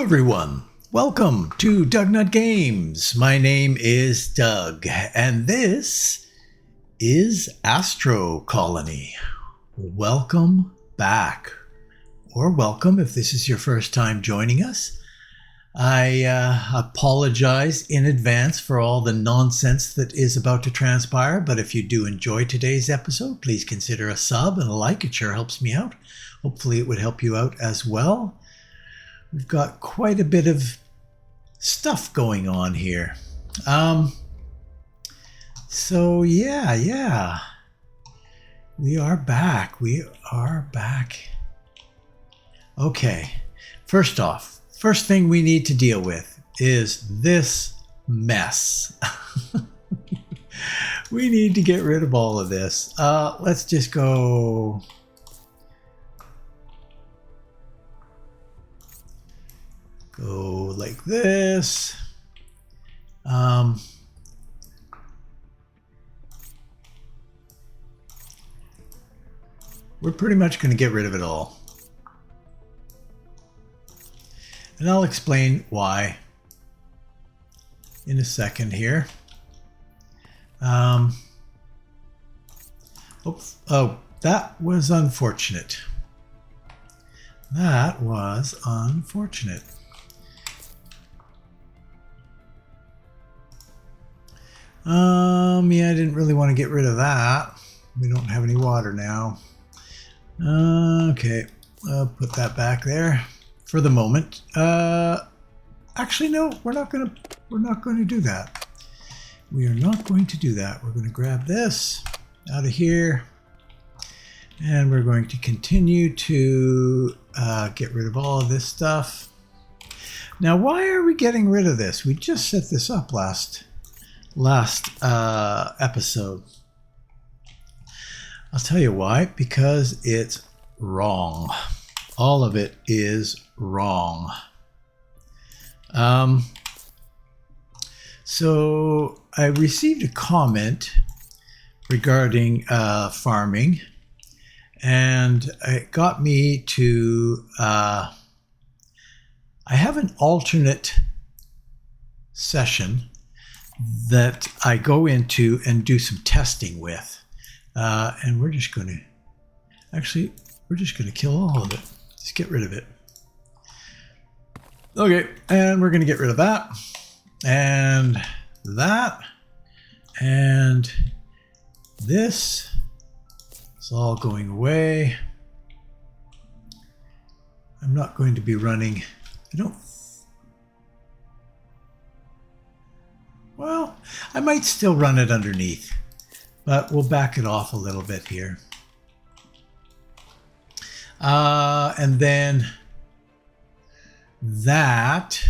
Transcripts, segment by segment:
everyone. Welcome to DougNutGames. My name is Doug, and this is Astro Colony. Welcome back, or welcome if this is your first time joining us. I apologize in advance for all the nonsense that is about to transpire, but if you do enjoy today's episode, please consider a sub and a like. It sure helps me out. Hopefully it would help you out as well. We've got quite a bit of stuff going on here. So yeah. We are back. Okay. First off, first thing we need to deal with is this mess. We need to get rid of all of this. Let's just go... Go like this. We're pretty much going to get rid of it all. And I'll explain why in a second here. Oops. Oh, that was unfortunate. That was unfortunate. Yeah, I didn't really want to get rid of that. We don't have any water now. Okay, I'll put that back there for the moment. Actually, no, we're not going to do that. We are not going to do that. We're going to grab this out of here, and we're going to continue to get rid of all of this stuff. Now, why are we getting rid of this? We just set this up last episode. I'll tell you why. Because it's wrong. All of it is wrong. So I received a comment regarding farming, and it got me to I have an alternate session that I go into and do some testing with. And we're just going to kill all of it. Just get rid of it. Okay, and we're going to get rid of that. And that. And this. It's all going away. I'm not going to be running. Well, I might still run it underneath, but we'll back it off a little bit here. And then that.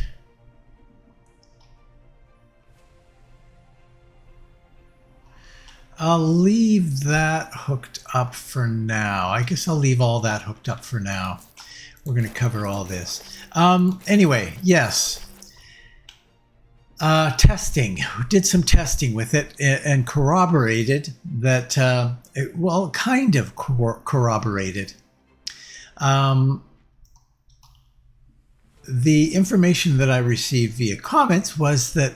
I'll leave that hooked up for now. I guess I'll leave all that hooked up for now. We're going to cover all this. Anyway, yes. Testing. We did some testing with it and corroborated that, kind of corroborated. The information that I received via comments was that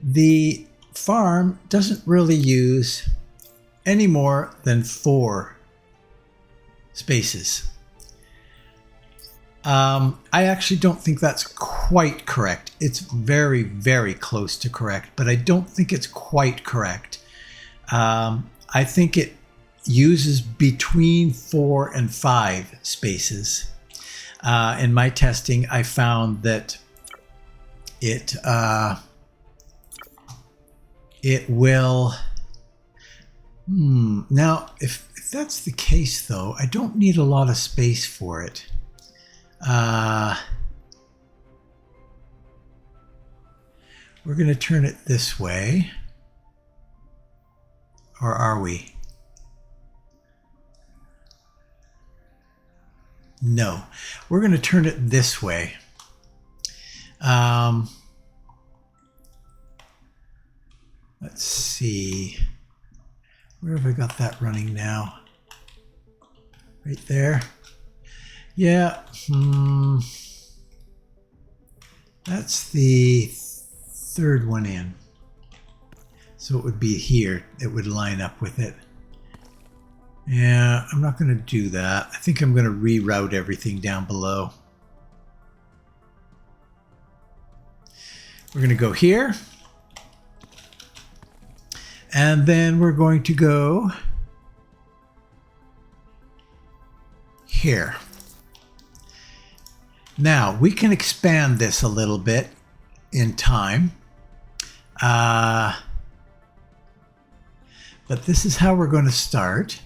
the farm doesn't really use any more than 4 spaces. I actually don't think that's quite correct. It's very, very close to correct, but I don't think it's quite correct. I think it uses between 4 and 5 spaces. In my testing, I found that it will... Now, if that's the case, though, I don't need a lot of space for it. We're going to turn it this way. Or are we? No. We're going to turn it this way. Let's see. Where have I got that running now? Right there. Yeah. That's the third one in. So it would be here. It would line up with it. Yeah, I'm not going to do that. I think I'm going to reroute everything down below. We're going to go here. And then we're going to go here. Now, we can expand this a little bit in time. But this is how we're going to start.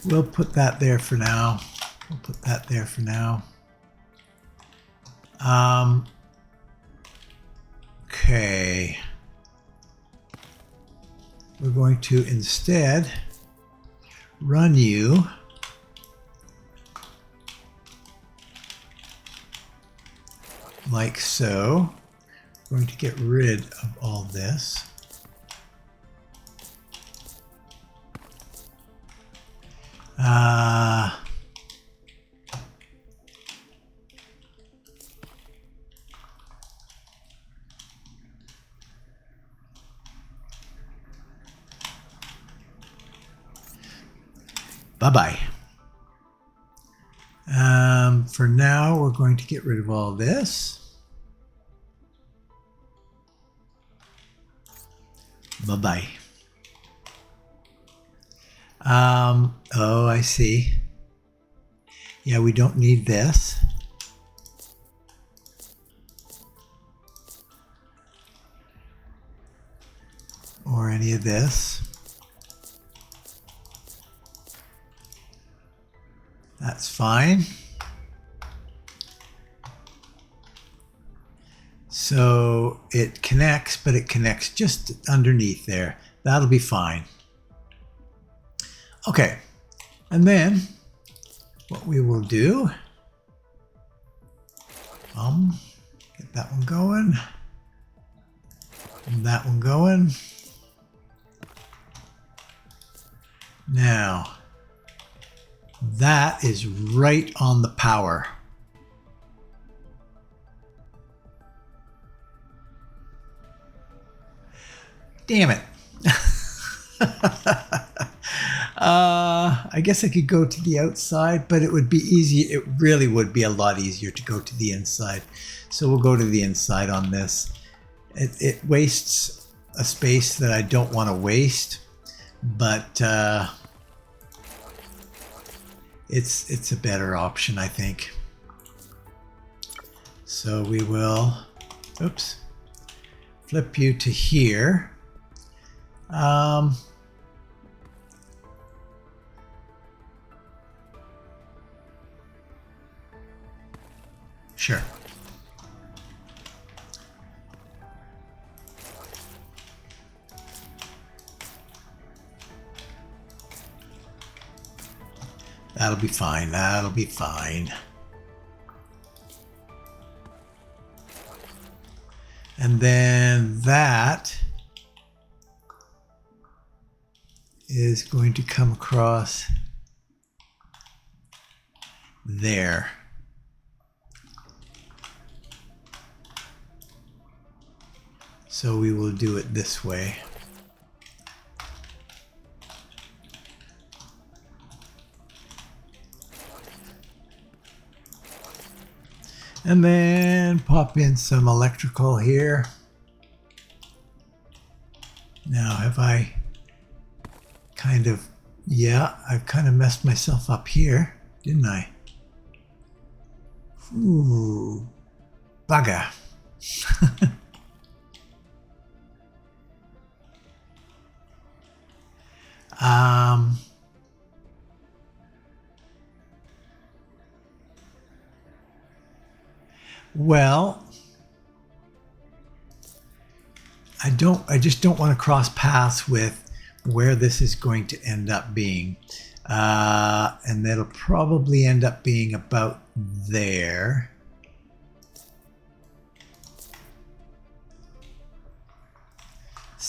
We'll put that there for now. We'll put that there for now. Okay. We're going to instead run you like so. I'm going to get rid of all this. Bye-bye. For now, we're going to get rid of all this. Bye-bye. Oh, I see. Yeah, we don't need this. Or any of this. That's fine. So it connects, but it connects just underneath there. That'll be fine. Okay, and then what we will do, get that one going, and that one going. Now, that is right on the power. Damn it. I guess I could go to the outside, but it would be easy. It really would be a lot easier to go to the inside. So we'll go to the inside on this. It wastes a space that I don't want to waste, but it's a better option, I think. So we will, oops, flip you to here. Sure. That'll be fine. That'll be fine. And then that is going to come across there. So we will do it this way. And then pop in some electrical here. Now have I kind of, yeah, I've kind of messed myself up here, didn't I? Ooh, bugger. Well, I just don't want to cross paths with where this is going to end up being. And that'll probably end up being about there.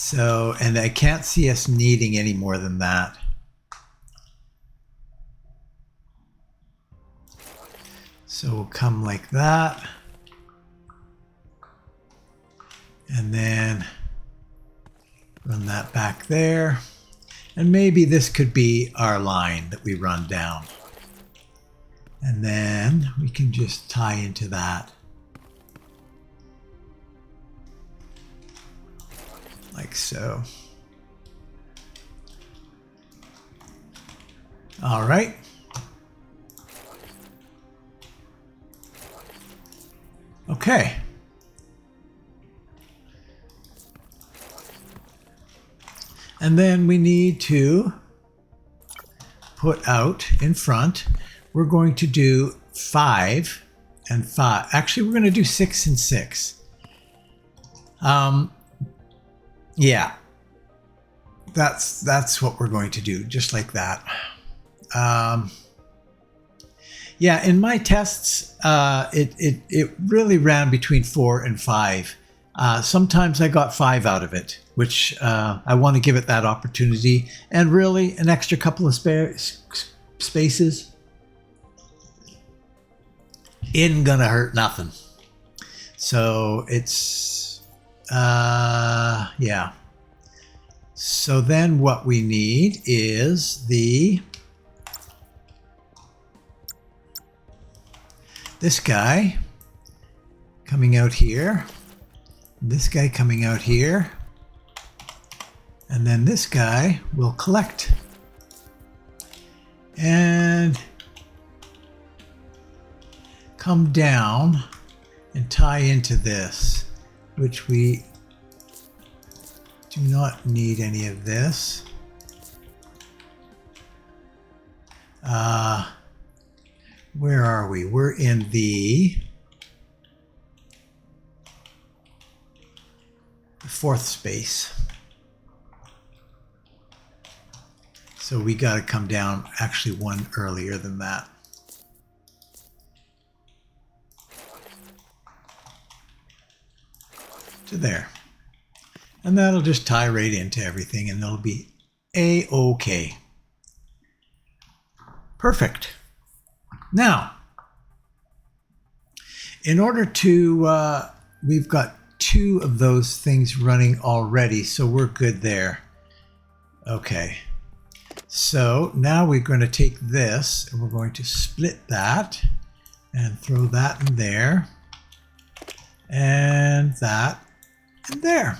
So, and I can't see us needing any more than that. So we'll come like that. And then run that back there. And maybe this could be our line that we run down. And then we can just tie into that. Like so. All right. Okay. And then we need to put out in front, we're going to do 5 and 5. Actually, we're going to do 6 and 6. Yeah, that's what we're going to do, just like that. Yeah, in my tests, it really ran between 4 and 5. Sometimes I got 5 out of it, which I want to give it that opportunity. And really, an extra couple of spaces isn't gonna hurt nothing. So it's, yeah. So then what we need is this guy coming out here. This guy coming out here, and then this guy will collect and come down and tie into this, which we do not need any of this. Where are we? We're in the 4th space. So we got to come down actually one earlier than that. To there. And that'll just tie right into everything and it'll be A-OK. Perfect. Now, in order to, we've got 2 of those things running already, so we're good there. Okay, so now we're going to take this and we're going to split that and throw that in there and that in there.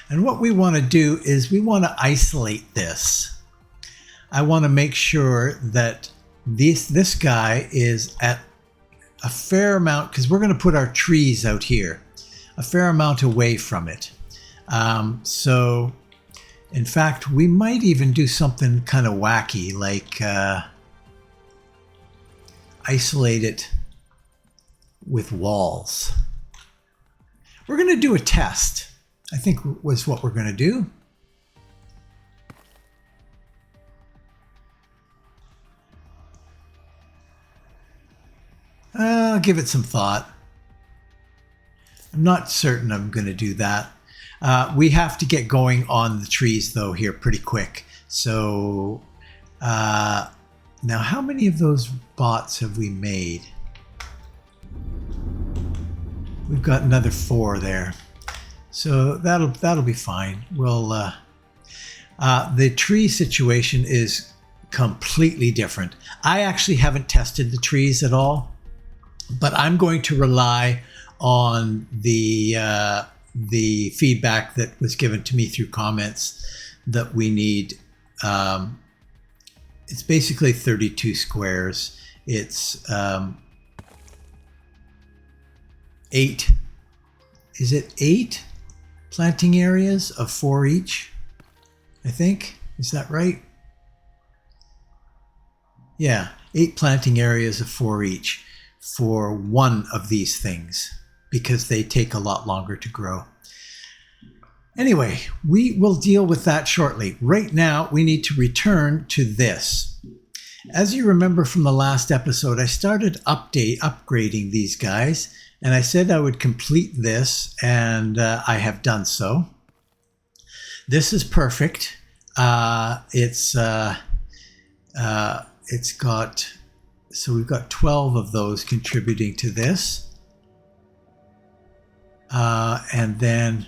And what we want to do is we want to isolate this. I want to make sure that this guy is at a fair amount, because we're going to put our trees out here, a fair amount away from it. So in fact, we might even do something kind of wacky, like isolate it with walls. We're going to do a test, I think was what we're going to do. I'll give it some thought. I'm not certain I'm going to do that. We have to get going on the trees though here pretty quick. So now how many of those bots have we made? We've got another 4 there. So that'll be fine. We'll the tree situation is completely different. I actually haven't tested the trees at all. But I'm going to rely on the feedback that was given to me through comments that we need. It's basically 32 squares. It's 8. Is it 8 planting areas of 4 each? I think. Is that right? Yeah, 8 planting areas of 4 each. For one of these things, because they take a lot longer to grow. Anyway, we will deal with that shortly. Right now, we need to return to this. As you remember from the last episode, I started upgrading these guys, and I said I would complete this, and I have done so. This is perfect. It's got, so we've got 12 of those contributing to this, and then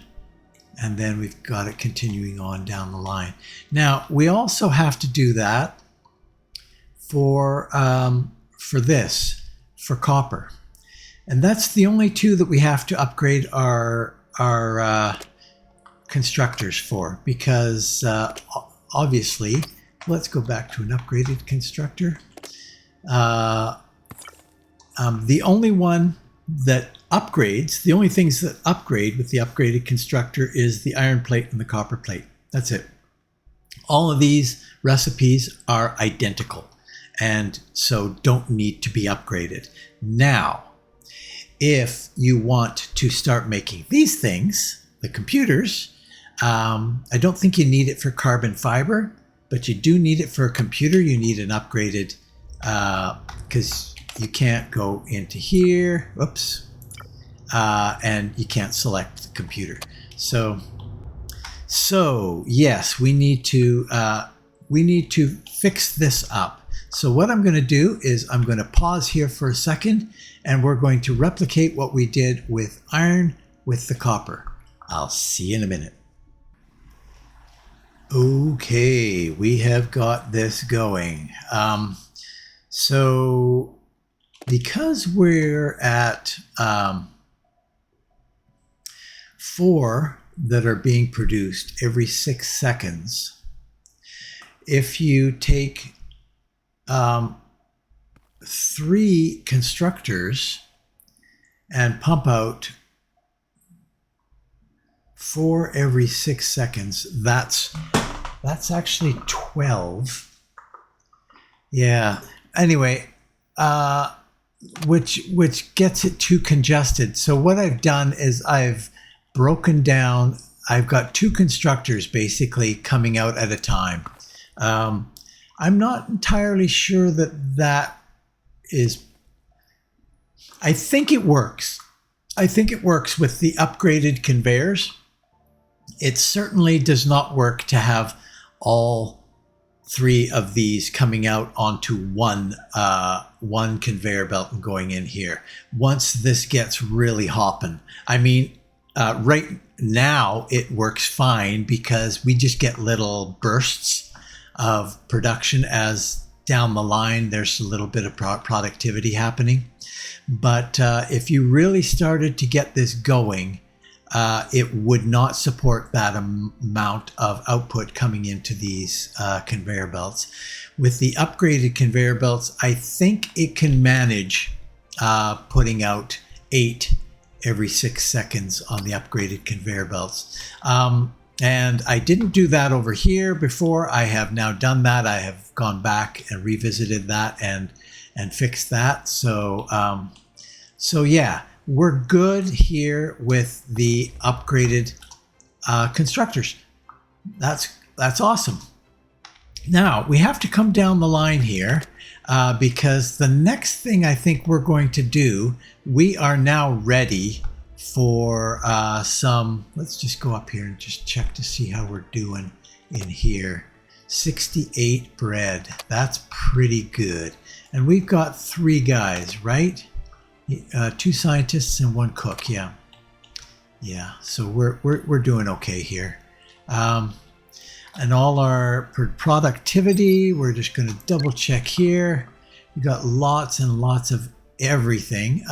we've got it continuing on down the line. Now we also have to do that for copper, and that's the only two that we have to upgrade our constructors for, because obviously, let's go back to an upgraded constructor. The only one that upgrades, the only things that upgrade with the upgraded constructor is the iron plate and the copper plate. That's it. All of these recipes are identical, and so don't need to be upgraded. Now, if you want to start making these things, the computers, I don't think you need it for carbon fiber, but you do need it for a computer. You need an upgraded, because you can't go into here, whoops, and you can't select the computer. So yes, we need to fix this up. So what I'm going to do is I'm going to pause here for a second, and we're going to replicate what we did with iron with the copper. I'll see you in a minute. Okay, we have got this going. So because we're at 4 that are being produced every 6 seconds, if you take 3 constructors and pump out 4 every 6 seconds, that's actually 12. Yeah. Anyway, which gets it too congested. So what I've done is I've broken down. I've got 2 constructors basically coming out at a time. I'm not entirely sure that is. I think it works. I think it works with the upgraded conveyors. It certainly does not work to have all 3 of these coming out onto one conveyor belt and going in here. Once this gets really hopping, I mean, right now it works fine because we just get little bursts of production as down the line there's a little bit of productivity happening. But if you really started to get this going, it would not support that amount of output coming into these conveyor belts. With the upgraded conveyor belts, I think it can manage putting out 8 every 6 seconds on the upgraded conveyor belts. And I didn't do that over here before. I have now done that. I have gone back and revisited that and fixed that. So yeah, we're good here with the upgraded constructors. That's awesome. Now we have to come down the line here because the next thing I think we're going to do, we are now ready for some. Let's just go up here and just check to see how we're doing in here. 68 bread. That's pretty good. And we've got 3 guys, right? 2 scientists and 1 cook. Yeah. So we're doing okay here. And all our productivity, we're just going to double check here. We've got lots and lots of everything.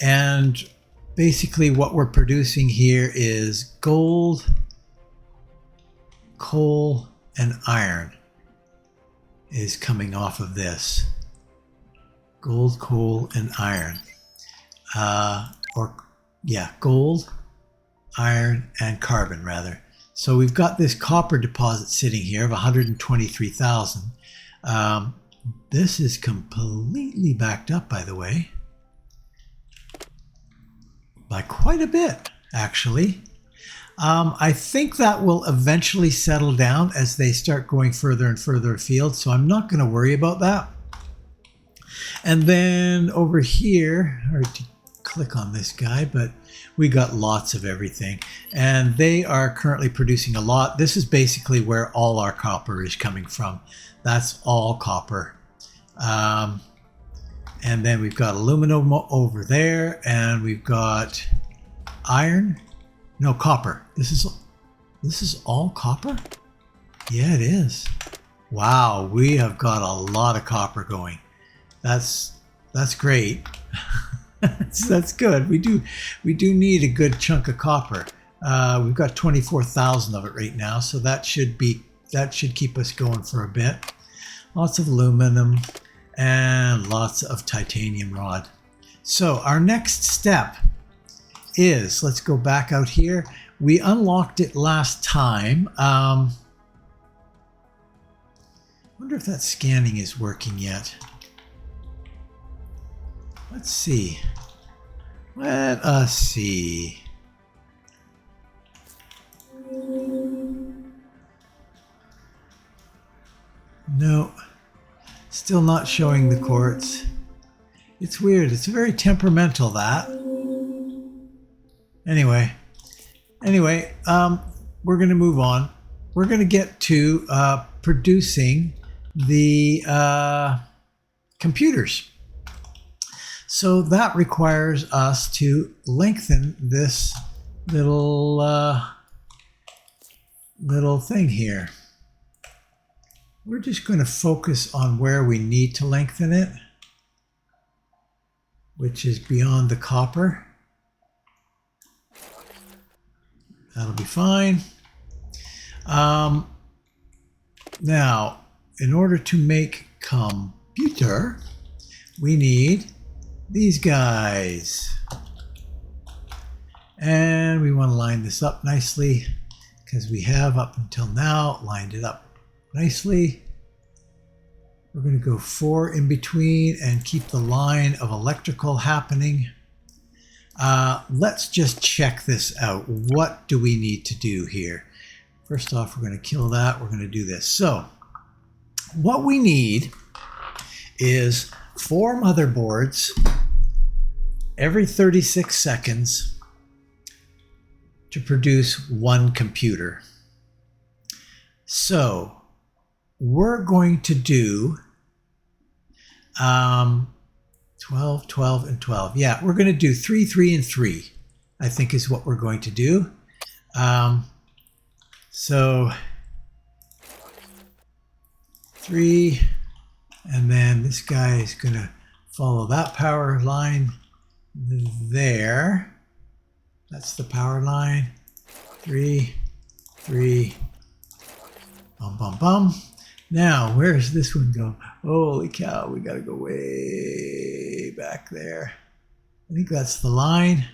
And basically what we're producing here is gold, coal, and iron is coming off of this. Gold, coal, and iron. Gold, iron, and carbon, rather. So we've got this copper deposit sitting here of 123,000. This is completely backed up, by the way. By quite a bit, actually. I think that will eventually settle down as they start going further and further afield, so I'm not going to worry about that. And then over here, hard to click on this guy, but we got lots of everything. And they are currently producing a lot. This is basically where all our copper is coming from. That's all copper. And then we've got aluminum over there, and we've got iron. No, copper. This is all copper? Yeah, it is. Wow, we have got a lot of copper going. That's great. That's good. We do need a good chunk of copper. We've got 24,000 of it right now, so that should keep us going for a bit. Lots of aluminum and lots of titanium rod. So our next step is, let's go back out here. We unlocked it last time. Wonder if that scanning is working yet. Let's see. Let us see. No, still not showing the quartz. It's weird. It's very temperamental, that. Anyway, we're going to move on. We're going to get to producing the computers. So that requires us to lengthen this little thing here. We're just going to focus on where we need to lengthen it, which is beyond the copper. That'll be fine. Now, in order to make computer, we need these guys. And we want to line this up nicely because we have up until now lined it up nicely. We're going to go 4 in between and keep the line of electrical happening. Let's just check this out. What do we need to do here? First off, we're going to kill that. We're going to do this. So what we need is 4 motherboards every 36 seconds to produce 1 computer. So we're going to do 12, 12, and 12. Yeah, we're going to do 3, 3, and 3, I think is what we're going to do. So 3, and then this guy is going to follow that power line there. That's the power line. 3, 3, bum, bum, bum. Now, where does this one go? Holy cow, we got to go way back there. I think that's the line.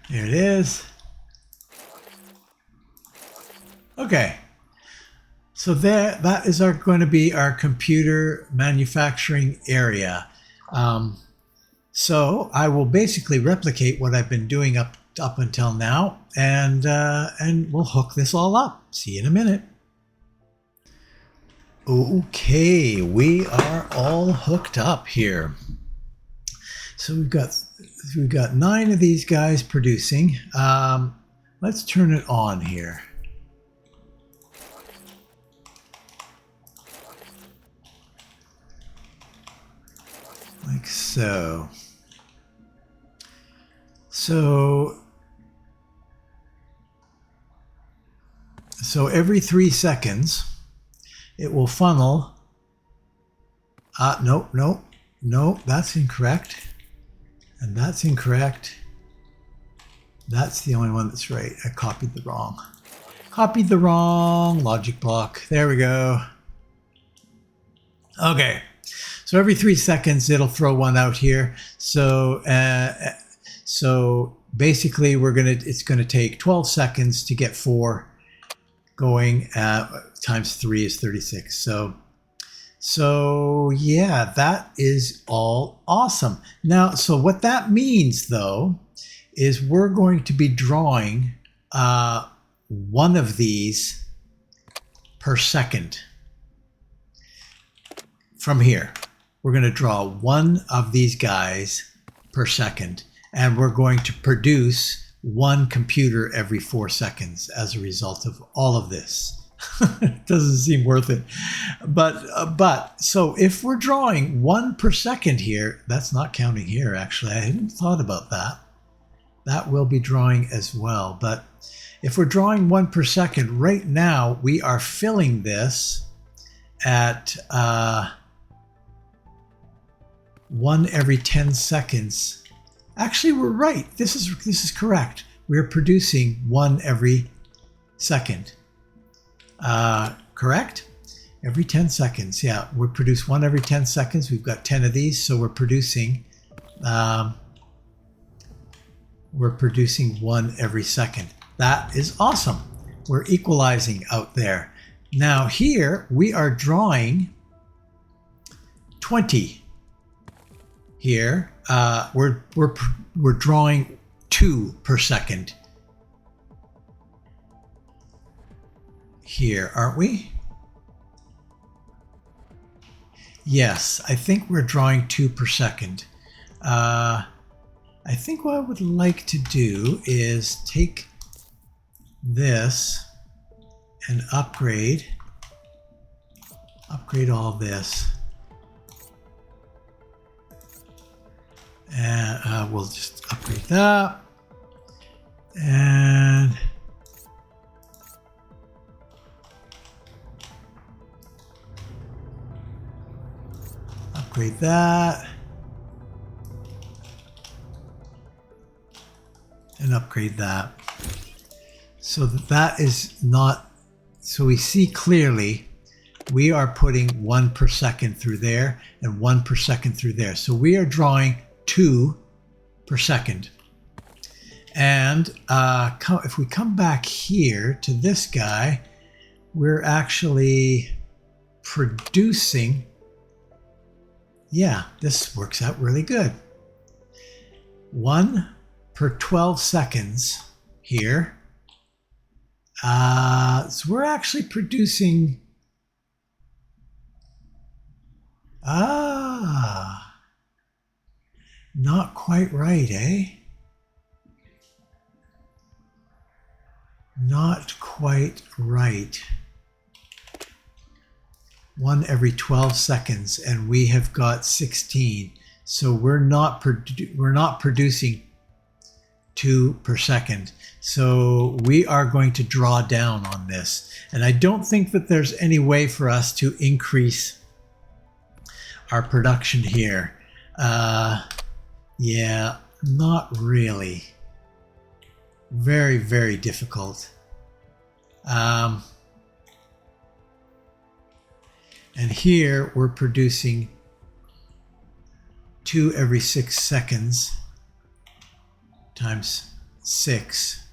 There it is. Okay. So that is going to be our computer manufacturing area. So I will basically replicate what I've been doing up until now, and we'll hook this all up. See you in a minute. Okay, we are all hooked up here. So we've got 9 of these guys producing. Let's turn it on here. Like so. So every 3 seconds, it will funnel. No, that's incorrect. And that's incorrect. That's the only one that's right. I copied the wrong logic block. There we go. Okay. So every 3 seconds, it'll throw one out here. So basically, it's gonna take 12 seconds to get 4 going. Times 3 is 36. So So yeah, that is all awesome. Now, so what that means though, is we're going to be drawing one of these per second. From here, we're going to draw one of these guys per second, and we're going to produce one computer every 4 seconds as a result of all of this. It doesn't seem worth it. But so if we're drawing one per second here, that's not counting here actually. I hadn't thought about that. That will be drawing as well. But if we're drawing one per second, right now we are filling this at 1 every 10 seconds. Actually, we're right. This is correct. We're producing 1 every second. Correct? Every 10 seconds. Yeah, we produce 1 every 10 seconds. We've got 10 of these, so we're producing 1 every second. That is awesome. We're equalizing out there. Now here we are drawing 20. Here we're drawing 2 per second. Here, aren't we? Yes, I think we're drawing 2 per second. I think what I would like to do is take this and upgrade all this. And we'll just upgrade that. And upgrade that. And upgrade that. So that is not, so we see clearly we are putting 1 per second through there and 1 per second through there. So we are drawing 2 per second. And if we come back here to this guy, we're actually producing, yeah, this works out really good. 1 per 12 seconds here. So we're actually producing, not quite right, eh? Not quite right. 1 every 12 seconds, and we have got 16. So we're not producing 2 per second. So we are going to draw down on this. And I don't think that there's any way for us to increase our production here. Yeah, not really. Very, very difficult. And here we're producing 2 every 6 seconds times 6.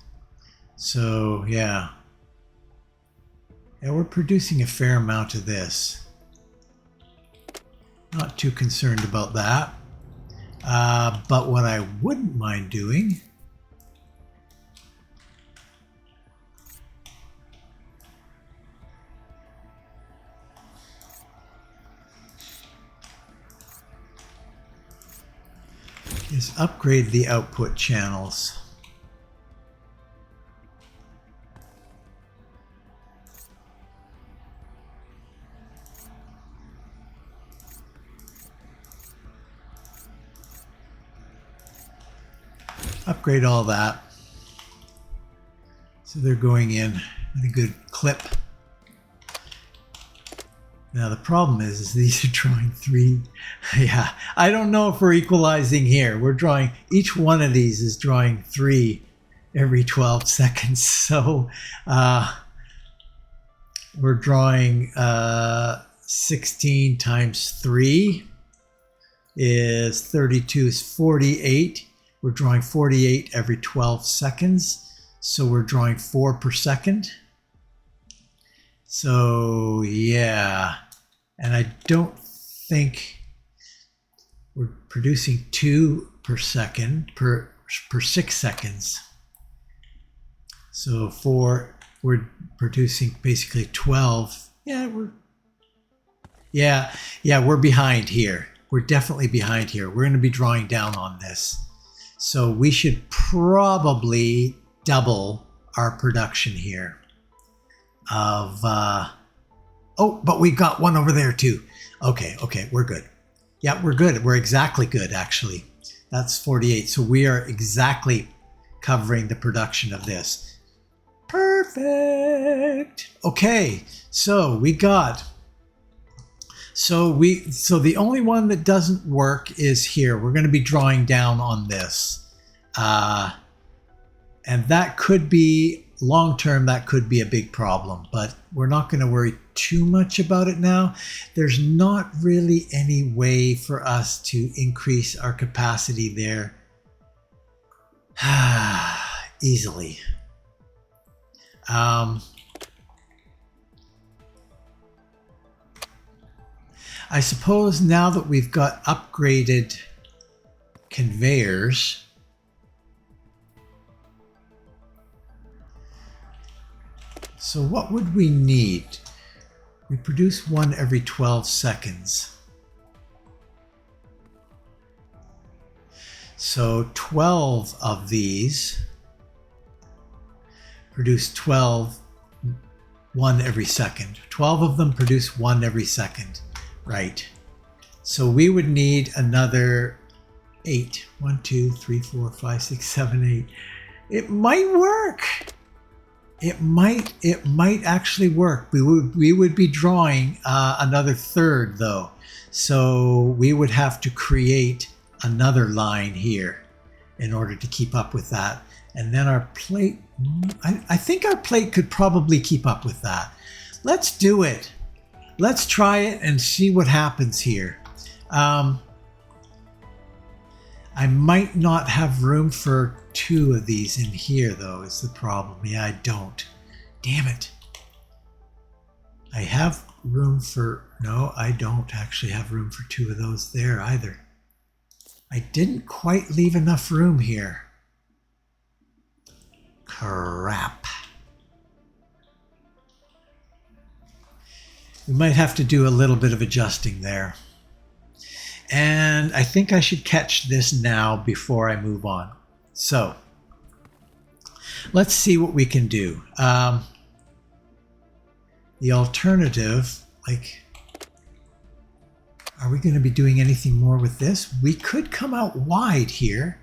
So yeah, we're producing a fair amount of this. Not too concerned about that. But what I wouldn't mind doing is upgrade the output channels. Upgrade all that. So they're going in with a good clip. Now the problem is these are drawing 3. Yeah, I don't know if we're equalizing here. We're drawing, each one of these is drawing 3 every 12 seconds. So we're drawing 16 times 3 is 32 is 48. We're drawing 48 every 12 seconds. So we're drawing 4 per second. So yeah, And I don't think we're producing 2 per second per 6 seconds. So we're producing basically 12. Yeah, we're behind here. We're definitely behind here. We're going to be drawing down on this. So we should probably double our production here of, oh, but we've got one over there too. Okay, we're good. Yeah, we're good. We're exactly good, actually. That's 48. So we are exactly covering the production of this. Perfect. Okay, so we got, so the only one that doesn't work is here. We're going to be drawing down on this. And that could be, long term, that could be a big problem, but we're not going to worry too much about it now. There's not really any way for us to increase our capacity there easily. I suppose now that we've got upgraded conveyors, so what would we need? We produce one every 12 seconds. So 12 of these produce 12, one every second. 12 of them produce one every second. Right. So we would need another 8. 1, 2, 3, 4, 5, 6, 7, 8. It might work. It might actually work. We would be drawing another third though. So we would have to create another line here in order to keep up with that. And then our plate, I think our plate could probably keep up with that. Let's do it. Let's try it and see what happens here. I might not have room for 2 of these in here though, is the problem. Yeah, I don't. Damn it. I have room for, no, I don't actually have room for 2 of those there either. I didn't quite leave enough room here. Crap. We might have to do a little bit of adjusting there. And I think I should catch this now before I move on. So let's see what we can do. The alternative, like, are we going to be doing anything more with this? We could come out wide here.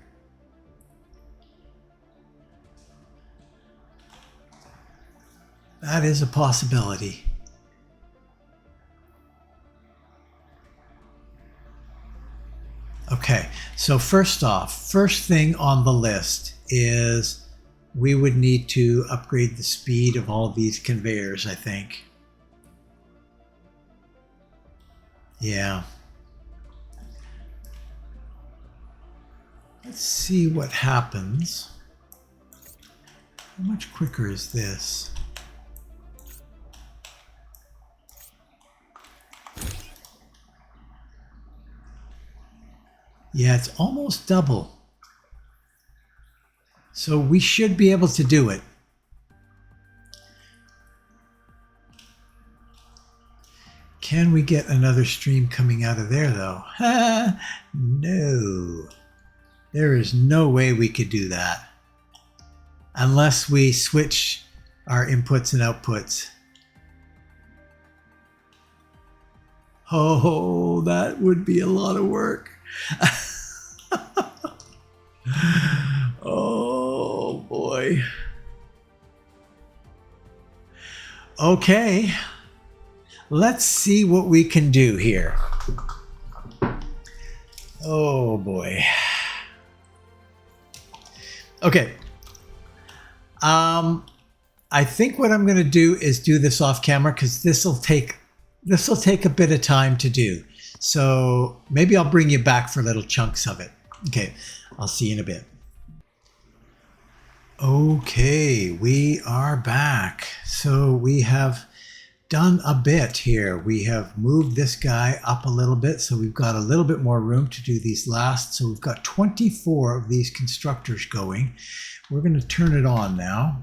That is a possibility. Okay, so first off, first thing on the list is we would need to upgrade the speed of all these conveyors, I think. Yeah. Let's see what happens. How much quicker is this? Yeah, it's almost double. So we should be able to do it. Can we get another stream coming out of there though? No. There is no way we could do that. Unless we switch our inputs and outputs. Oh, that would be a lot of work. Oh boy. Okay, let's see what we can do here. Oh boy. Okay. I think what I'm going to do is do this off camera because this will take a bit of time to do. So maybe I'll bring you back for little chunks of it. Okay, I'll see you in a bit. Okay, we are back. So we have done a bit here. We have moved this guy up a little bit, so we've got a little bit more room to do these last. So we've got 24 of these constructors going. We're going to turn it on now.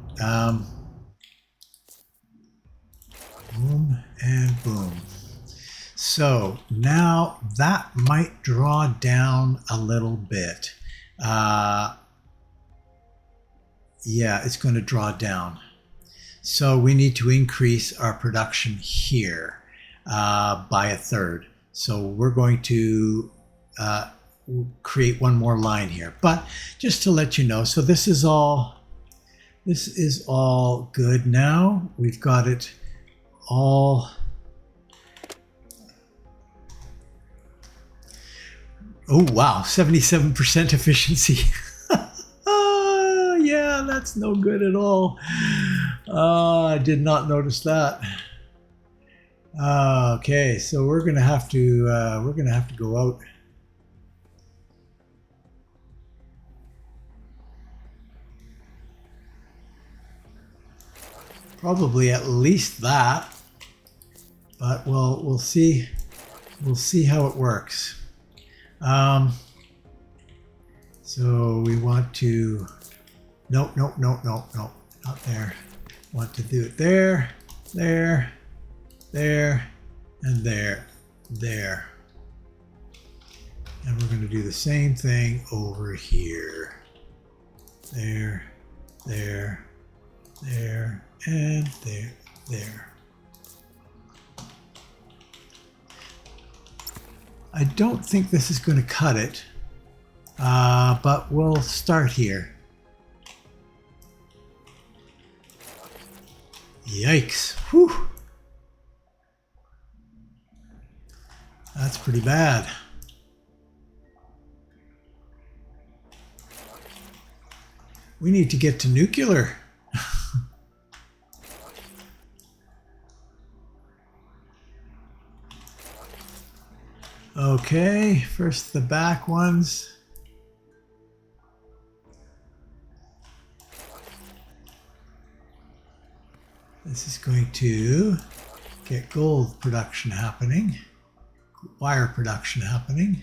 Boom and boom. So now that might draw down a little bit. Yeah, it's going to draw down. So we need to increase our production here by a third. So we're going to create one more line here. But just to let you know, so this is all good now. We've got it all. Oh wow, 77% efficiency. Yeah, that's no good at all. I did not notice that. Okay, so we're gonna have to go out. Probably at least that, but we'll see. We'll see how it works. So we want to. Nope, not there. Want to do it there, there, there, and there. And we're going to do the same thing over here. There, and there. I don't think this is going to cut it, but we'll start here. Yikes. Whew. That's pretty bad. We need to get to nuclear. Okay, first the back ones. This is going to get gold production happening, wire production happening.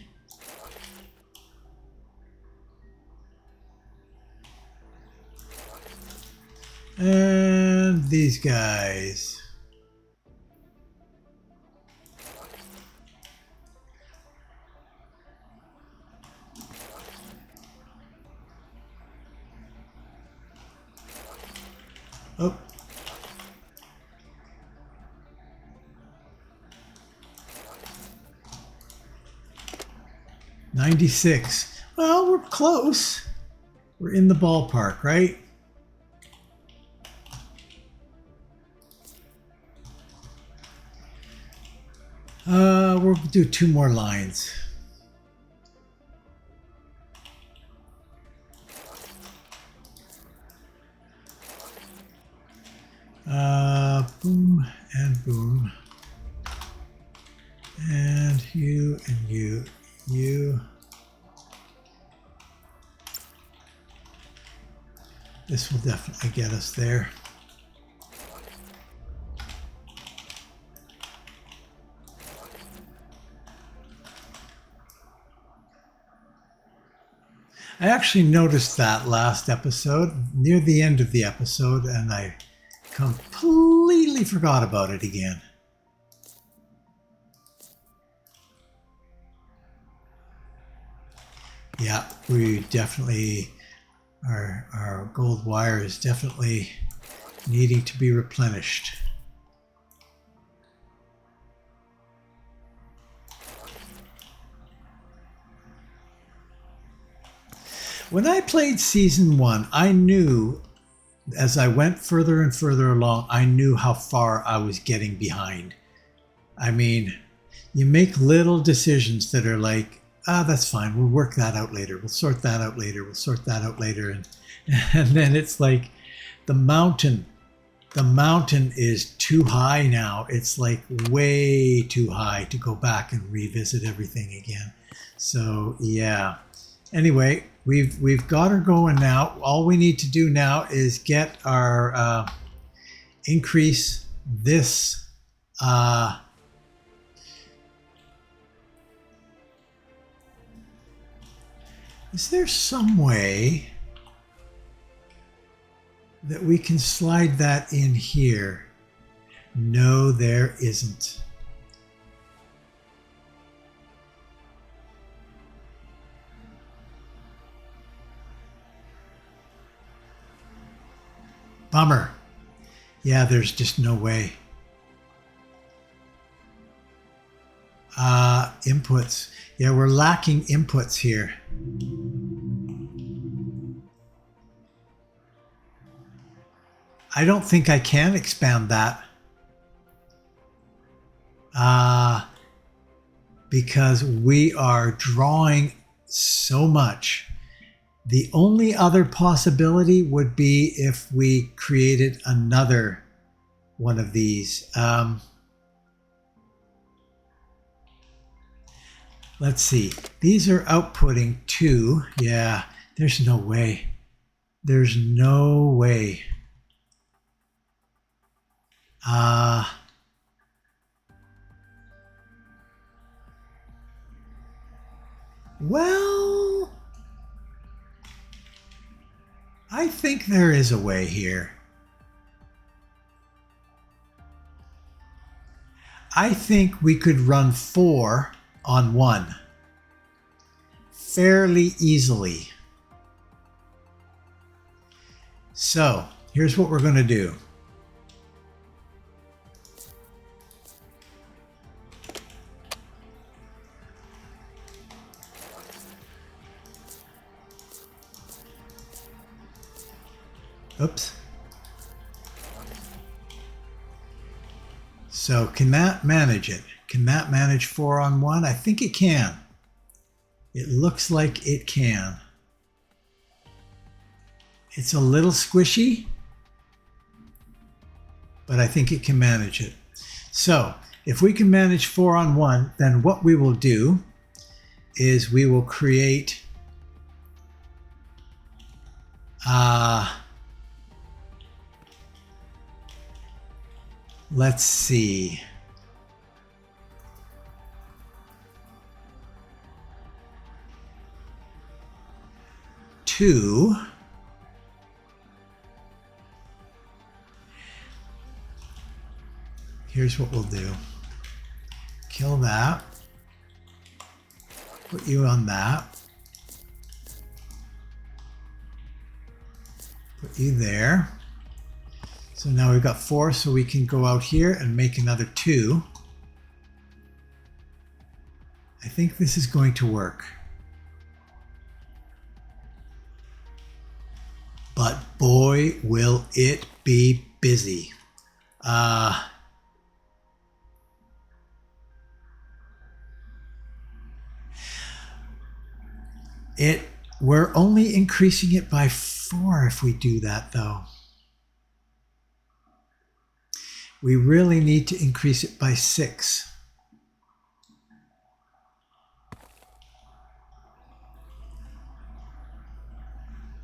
And these guys. Oh. 96. Well, we're close. We're in the ballpark, right? We'll do 2 more lines. Boom and boom. And you and you. This will definitely get us there. I actually noticed that last episode, near the end of the episode, and I completely forgot about it again. Yeah, we definitely, our gold wire is definitely needing to be replenished. When I played season 1, I knew as I went further and further along, I knew how far I was getting behind. I mean, you make little decisions that are like, that's fine. We'll work that out later. We'll sort that out later. We'll sort that out later. And then it's like the mountain is too high now. It's like way too high to go back and revisit everything again. So yeah. Anyway, we've got her going now. All we need to do now is get our increase this Is there some way that we can slide that in here? No, there isn't. Bummer. Yeah, there's just no way. Inputs. Yeah, we're lacking inputs here. I don't think I can expand that. Because we are drawing so much. The only other possibility would be if we created another one of these. Let's see. These are outputting 2. Yeah, there's no way. There's no way. Well, I think there is a way here. I think we could run 4 on 1 fairly easily. So here's what we're going to do. Oops. So can that manage it? Can that manage 4 on 1? I think it can. It looks like it can. It's a little squishy, but I think it can manage it. So if we can manage 4 on 1, then what we will do is we will create let's see. Two. Here's what we'll do. Kill that. Put you on that. Put you there. So now we've got 4, so we can go out here and make another 2. I think this is going to work. But boy, will it be busy. We're only increasing it by 4 if we do that, though. We really need to increase it by 6.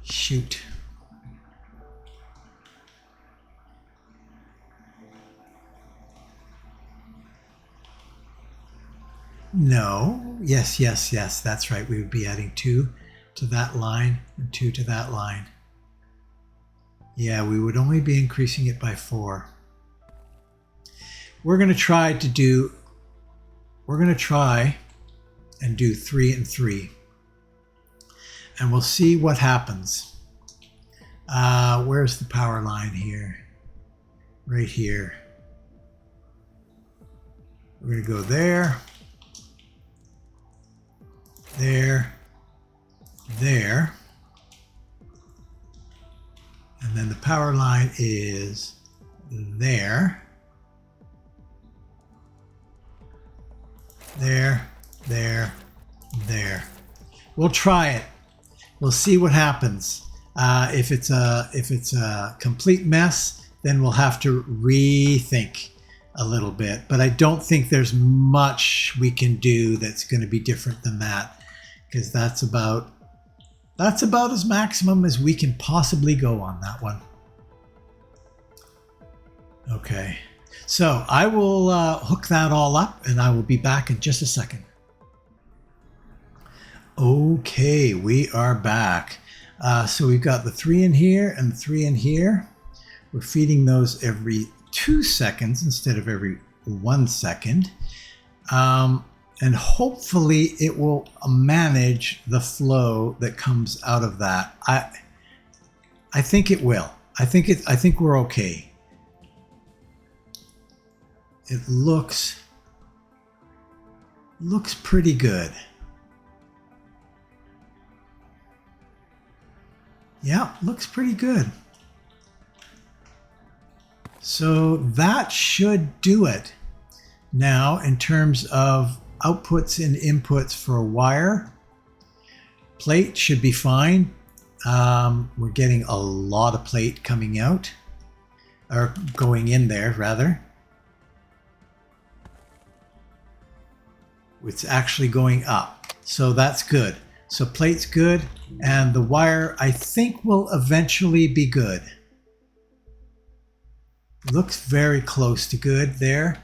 Shoot. No. Yes, yes, yes. That's right. We would be adding 2 to that line and 2 to that line. Yeah, we would only be increasing it by 4. We're going to try and do 3 and 3. And we'll see what happens. Where's the power line here? Right here. We're going to go there. There. There. And then the power line is there. There, there, there. We'll try it. We'll see what happens. If it's a complete mess, then we'll have to rethink a little bit. But I don't think there's much we can do that's going to be different than that, because that's about as maximum as we can possibly go on that one. Okay. So I will hook that all up and I will be back in just a second. Okay, we are back. So we've got the 3 in here and the 3 in here. We're feeding those every 2 seconds instead of every 1 second. And hopefully it will manage the flow that comes out of that. I think it will. I think we're okay. It looks pretty good. Yeah, looks pretty good. So that should do it. Now, in terms of outputs and inputs for a wire, plate should be fine. We're getting a lot of plate coming out, or going in there rather. It's actually going up, so that's good. So plate's good, and the wire I think will eventually be good. Looks very close to good there.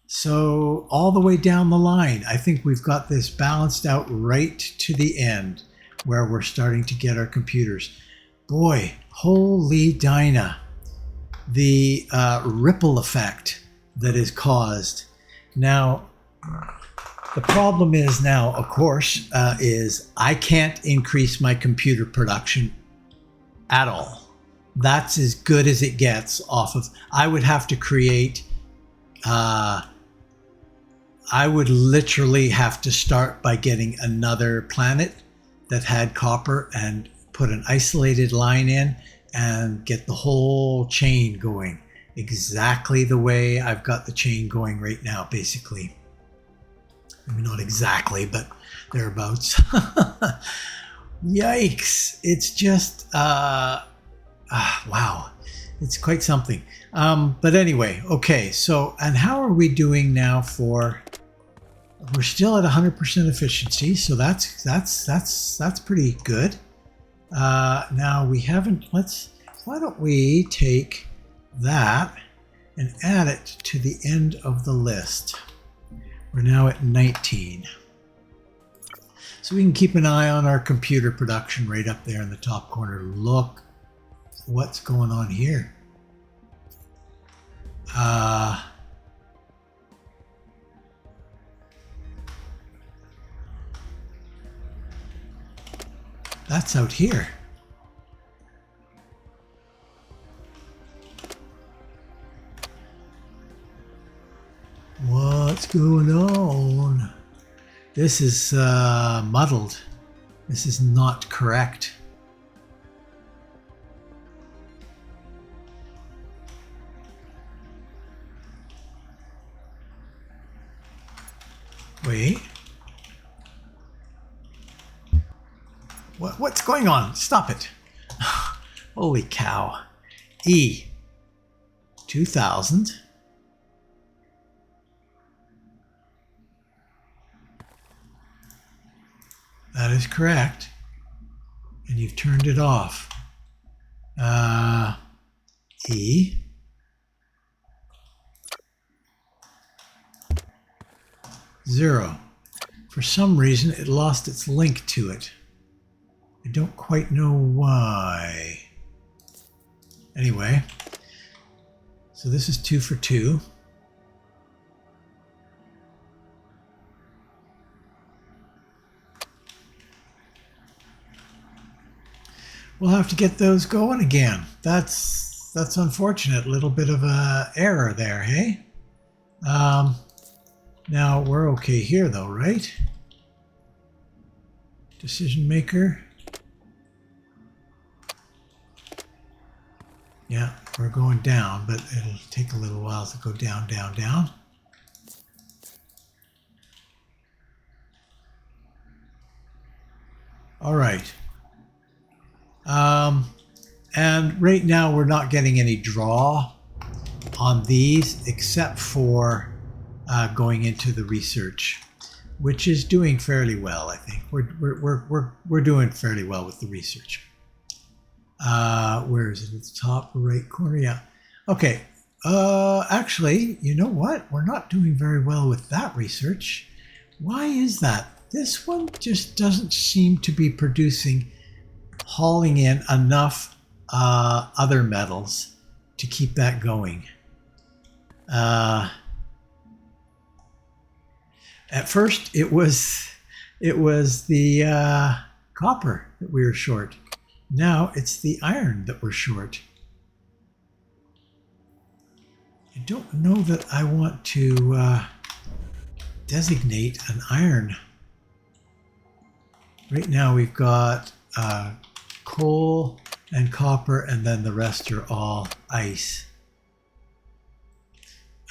So all the way down the line, I think we've got this balanced out right to the end where we're starting to get our computers. Boy, holy Dinah, the ripple effect that is caused. Now, the problem is now, of course, is I can't increase my computer production at all. That's as good as it gets off of. I would have to create, I would literally have to start by getting another planet that had copper and put an isolated line in and get the whole chain going exactly the way I've got the chain going right now, basically. I mean, not exactly, but thereabouts. Yikes. It's just, wow. It's quite something. But anyway, okay. So, and how are we doing now for, we're still at 100% efficiency. So that's pretty good. Now we haven't, why don't we take that and add it to the end of the list. We're now at 19. So we can keep an eye on our computer production right up there in the top corner. Look what's going on here. That's out here. What's going on? This is muddled. This is not correct. Wait. What's going on? Stop it. Holy cow. E. 2000. That is correct. And you've turned it off. E. Zero. For some reason, it lost its link to it. I don't quite know why. Anyway, so this is 2 for 2. We'll have to get those going again. That's unfortunate. A little bit of a error there, hey? Now we're okay here though, right? Decision maker. Yeah, we're going down, but it'll take a little while to go down, down, down. All right. And right now we're not getting any draw on these except for going into the research, which is doing fairly well. I think we're doing fairly well with the research. Where is it? It's top right corner. Yeah. Okay. Actually, you know what? We're not doing very well with that research. Why is that? This one just doesn't seem to be hauling in enough other metals to keep that going. At first, it was the copper that we were short. Now it's the iron that we're short. I don't know that I want to designate an iron. Right now we've got coal and copper, and then the rest are all ice.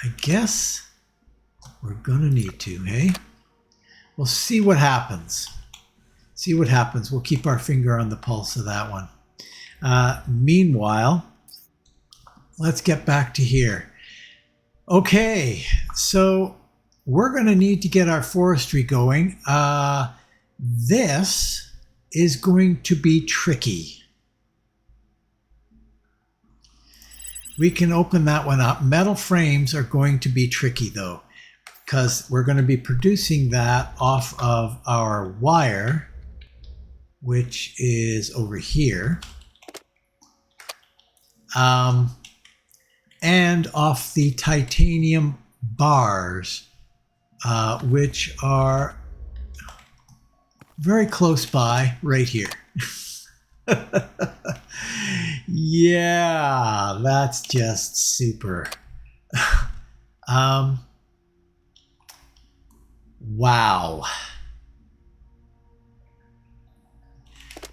I guess we're gonna need to, hey? We'll see what happens. See what happens. We'll keep our finger on the pulse of that one. Meanwhile, let's get back to here. Okay, so we're going to need to get our forestry going. This is going to be tricky. We can open that one up. Metal frames are going to be tricky though, because we're going to be producing that off of our wire, which is over here, and off the titanium bars, which are very close by right here. Yeah, that's just super. Wow.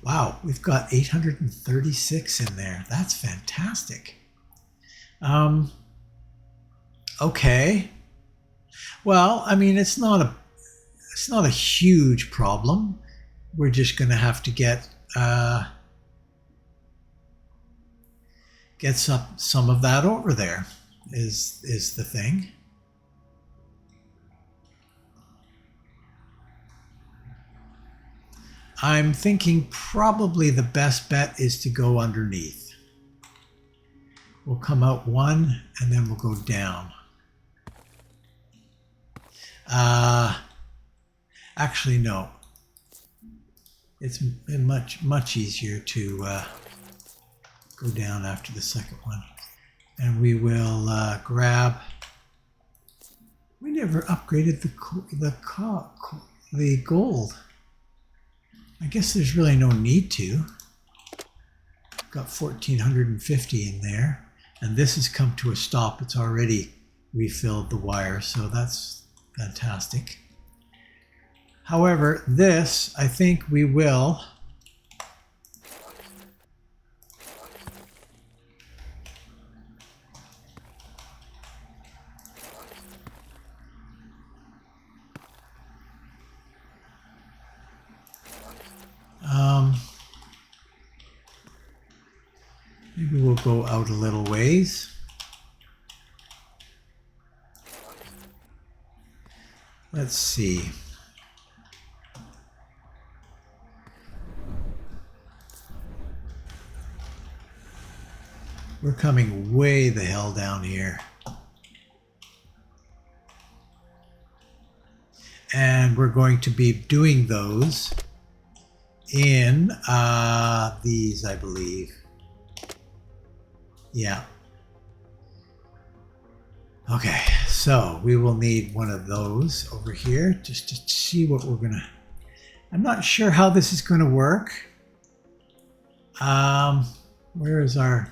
Wow, we've got 836 in there. That's fantastic. Okay. Well, I mean, it's not a huge problem. We're just going to have to get some of that over there is the thing. I'm thinking probably the best bet is to go underneath. We'll come out one and then we'll go down. Actually, no. It's much easier to go down after the second one. And we will grab... We never upgraded the gold. I guess there's really no need to. Got 1,450 in there. And this has come to a stop. It's already refilled the wire, so that's fantastic. However, this, I think we will maybe we'll go out a little ways. Let's see. We're coming way the hell down here. And we're going to be doing those in these, I believe. Yeah. Okay, so we will need one of those over here just to see what we're gonna... I'm not sure how this is gonna work. Where is our...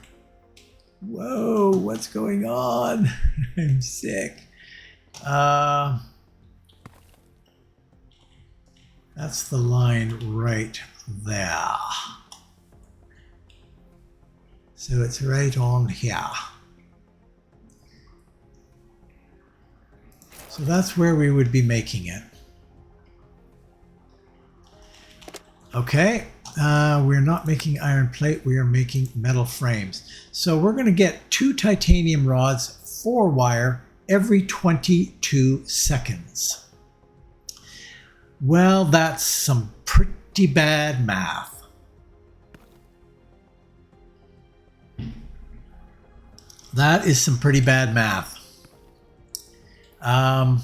Whoa, what's going on? I'm sick. That's the line right there. So it's right on here. So that's where we would be making it. Okay, we're not making iron plate, we are making metal frames. So we're going to get 2 titanium rods, 4 wire, every 22 seconds. Well, that's some pretty bad math. That is some pretty bad math. I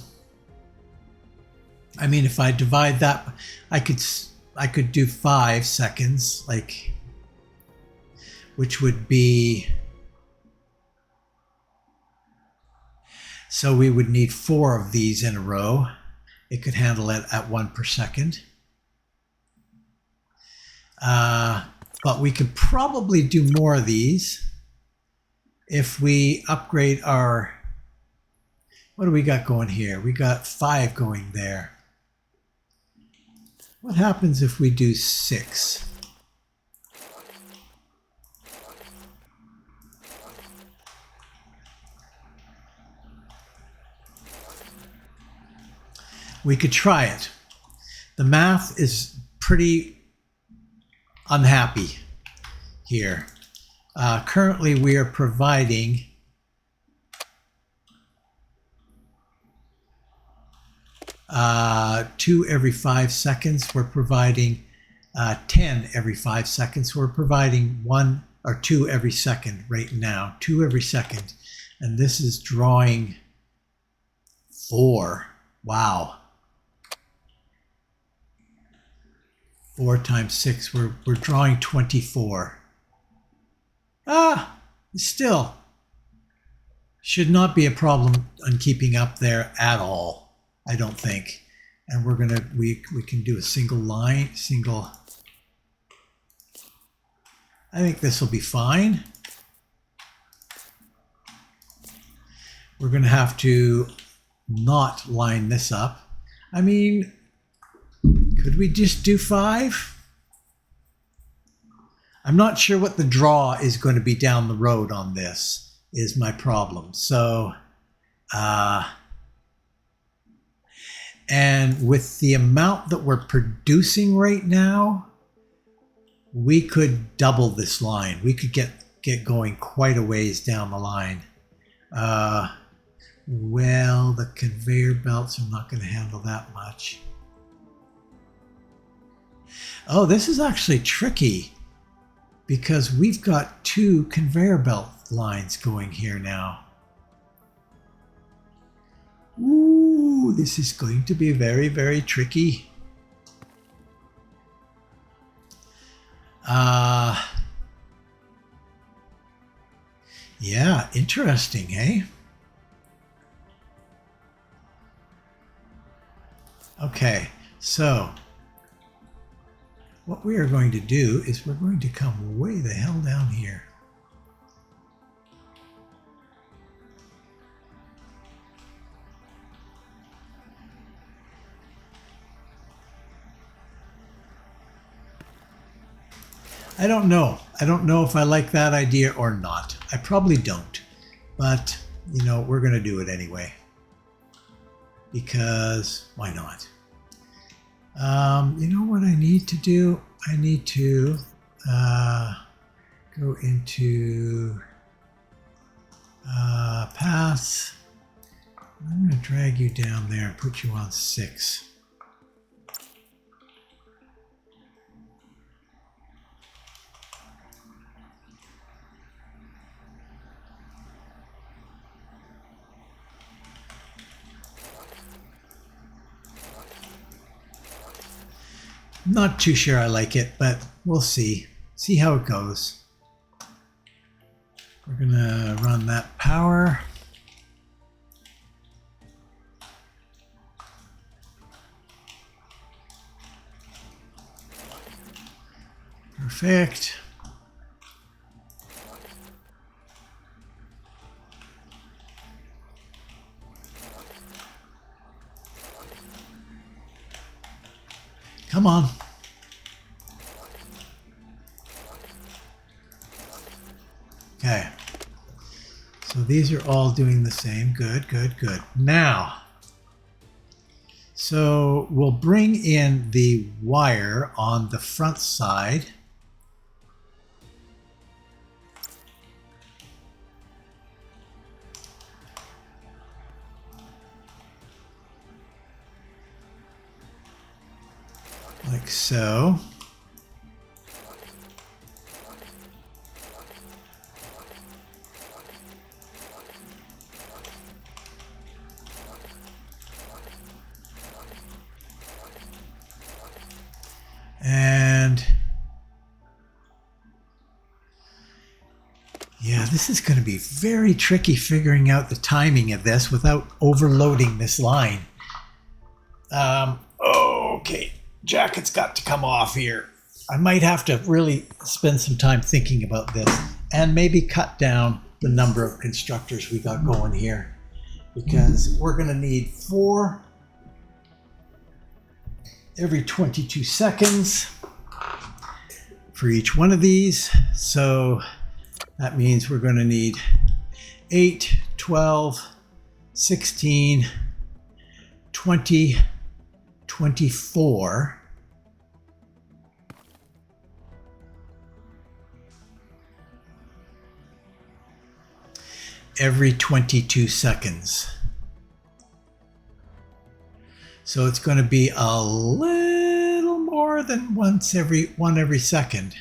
mean, if I divide that, I could do 5 seconds, like, which would be, so we would need 4 of these in a row. It could handle it at 1 per second. But we could probably do more of these if we upgrade our, what do we got going here? We got 5 going there. What happens if we do 6? We could try it. The math is pretty unhappy here. Currently, we are providing 2 every 5 seconds. We're providing 10 every 5 seconds. We're providing 1 or 2 every second right now. 2 every second. And this is drawing 4. Wow. 4 times 6. We're drawing 24. Still should not be a problem on keeping up there at all, I don't think. And we can do a single line, I think this will be fine. We're going to have to not line this up. I mean, could we just do 5? I'm not sure what the draw is going to be down the road on this, is my problem. So, and with the amount that we're producing right now, we could double this line. We could get going quite a ways down the line. Well, the conveyor belts are not going to handle that much. Oh, this is actually tricky because we've got 2 conveyor belt lines going here now. Ooh, this is going to be very, very tricky. Yeah, interesting, eh? Okay, so what we are going to do is we're going to come way the hell down here. I don't know. I don't know if I like that idea or not. I probably don't. But, you know, we're going to do it anyway. Because why not? You know what I need to do? I need to go into paths. I'm going to drag you down there and put you on 6. Not too sure I like it, but we'll see. See how it goes. We're gonna run that power. Perfect. Come on. Okay. So these are all doing the same. Good, good, good. Now, so we'll bring in the wire on the front side. Like so. This is going to be very tricky figuring out the timing of this without overloading this line. Okay, jacket's got to come off here. I might have to really spend some time thinking about this and maybe cut down the number of constructors we got going here, because we're going to need 4 every 22 seconds for each one of these. So that means we're going to need 8, 12, 16, 20, 24. Every 22 seconds. So it's going to be a little more than one every second.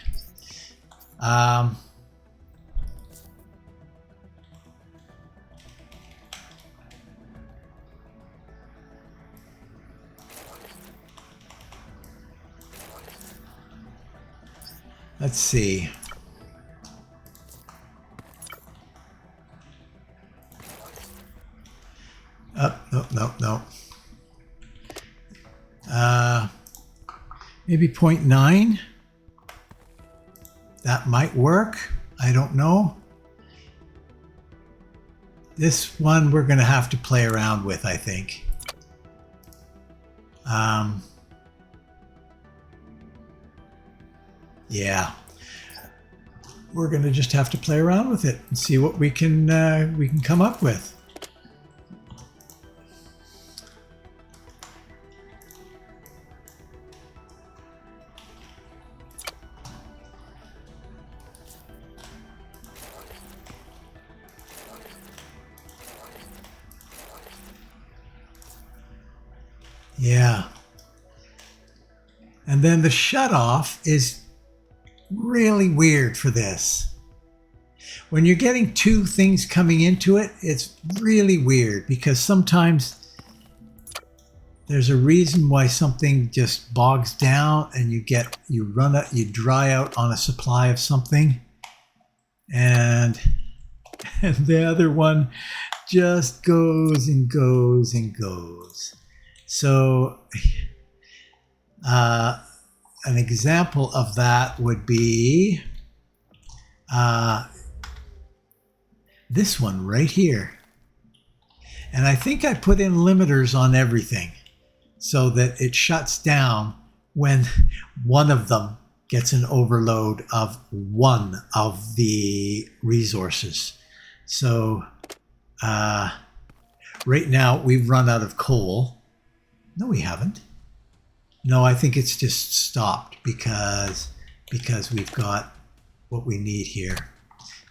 Let's see. No. Maybe 0.9. That might work. I don't know. This one we're going to have to play around with, I think. Yeah. We're going to just have to play around with it and see what we can come up with. Yeah. And then the shutoff is really weird for this. When you're getting 2 things coming into it, it's really weird because sometimes there's a reason why something just bogs down and you dry out on a supply of something, and the other one just goes and goes and goes. So an example of that would be this one right here. And I think I put in limiters on everything so that it shuts down when one of them gets an overload of one of the resources. So right now we've run out of coal. No, we haven't. No, I think it's just stopped because we've got what we need here.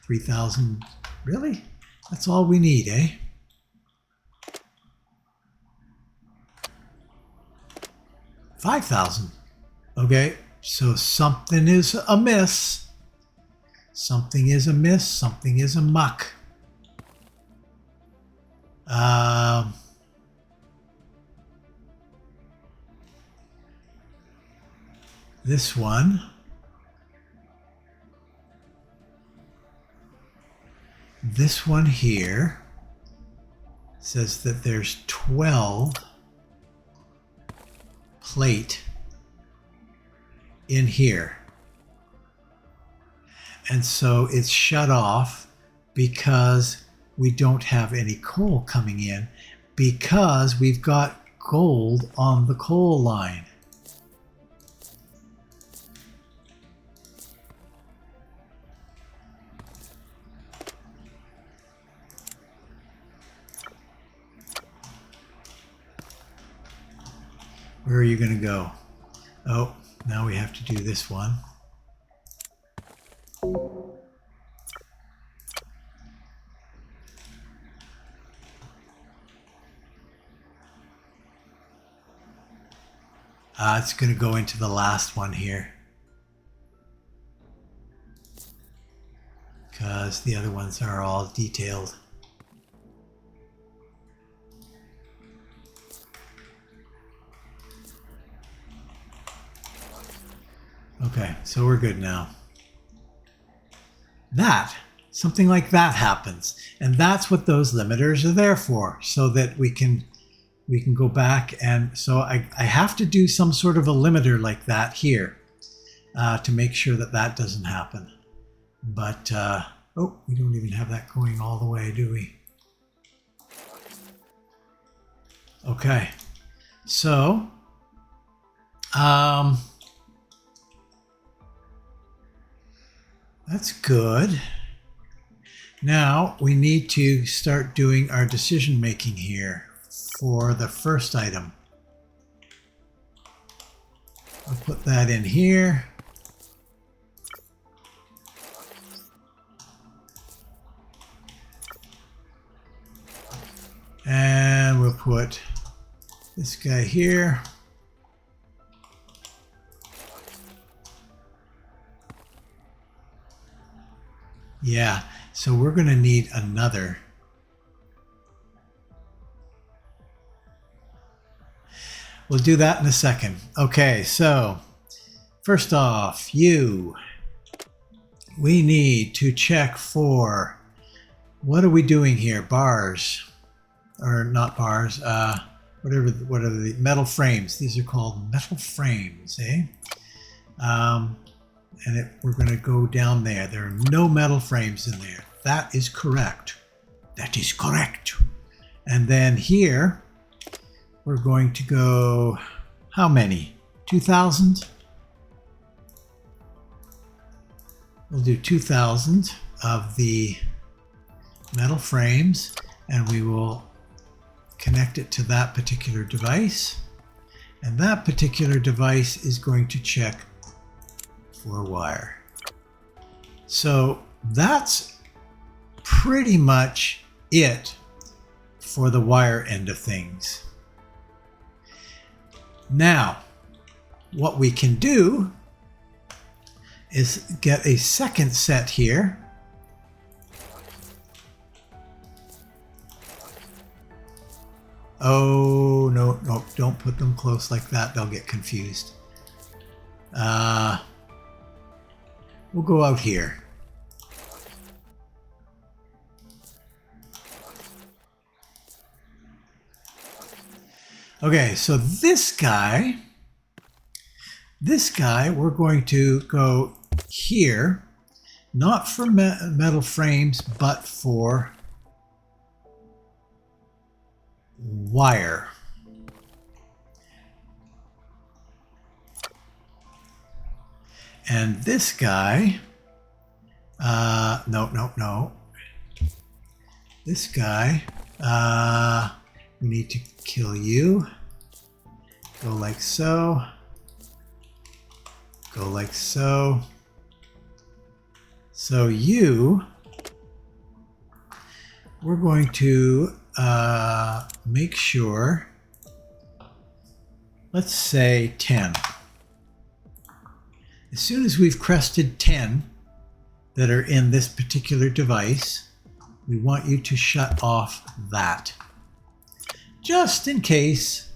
3,000. Really? That's all we need, eh? $5,000. Okay, so something is amiss. Something is amiss. Something is amuck. This one. This one here says that there's 12 plate in here. And so it's shut off because we don't have any coal coming in, because we've got gold on the coal line. Where are you going to go? Oh, now we have to do this one. It's going to go into the last one here, because the other ones are all detailed. Okay, so we're good now. That something like that happens. And that's what those limiters are there for, so that we can go back. And so I have to do some sort of a limiter like that here to make sure that that doesn't happen. But, oh, we don't even have that going all the way, do we? Okay, so that's good. Now we need to start doing our decision making here for the first item. I'll put that in here. And we'll put this guy here. Yeah, so we're going to need another. We'll do that in a second. Okay, so first off, we need to check for, what are we doing here? Bars, or not bars, what are the metal frames? These are called metal frames, eh? And we're going to go down there. There are no metal frames in there. That is correct. That is correct. And then here, we're going to go, how many? 2,000? We'll do 2,000 of the metal frames, and we will connect it to that particular device. And that particular device is going to check for wire. So that's pretty much it for the wire end of things. Now, what we can do is get a second set here. Oh, no, don't put them close like that. They'll get confused. We'll go out here. Okay, so this guy, we're going to go here, not for metal frames, but for wire. And this guy, no. This guy, we need to kill you. Go like so. Go like so. So we're going to make sure, let's say 10. As soon as we've crested 10 that are in this particular device, we want you to shut off that. Just in case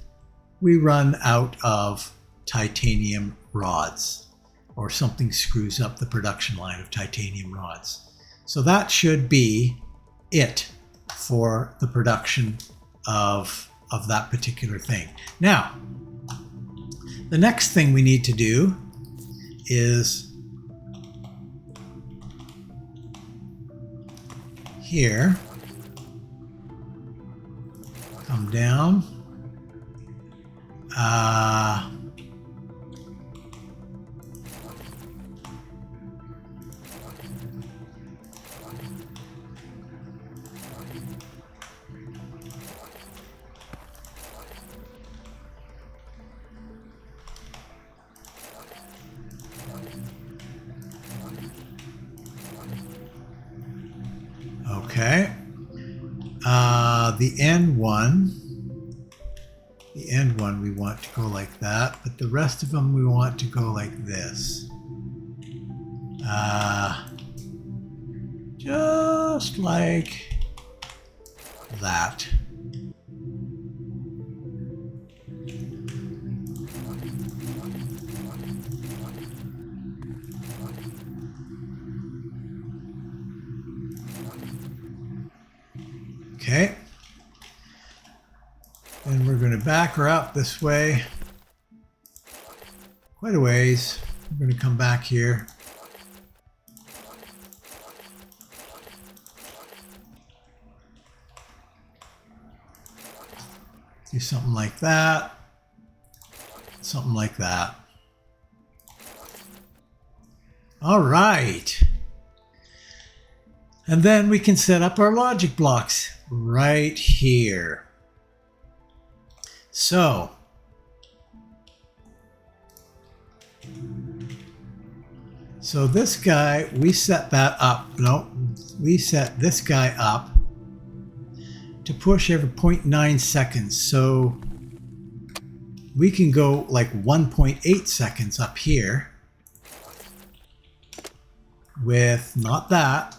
we run out of titanium rods or something screws up the production line of titanium rods. So that should be it for the production of that particular thing. Now, the next thing we need to do is here, come down, okay. The end one we want to go like that, but the rest of them we want to go like this. Just like that. And we're going to back her up this way. Quite a ways. We're going to come back here. Do something like that. Something like that. All right. And then we can set up our logic blocks right here. So, this guy, we set that up. No, we set this guy up to push every 0.9 seconds. So we can go like 1.8 seconds up here with not that,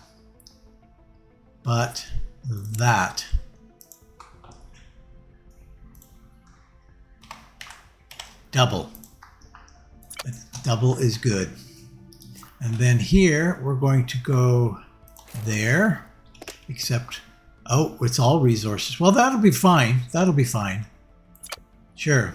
but that. Double. Double is good. And then here we're going to go there, except, oh, it's all resources. Well, that'll be fine. That'll be fine. Sure.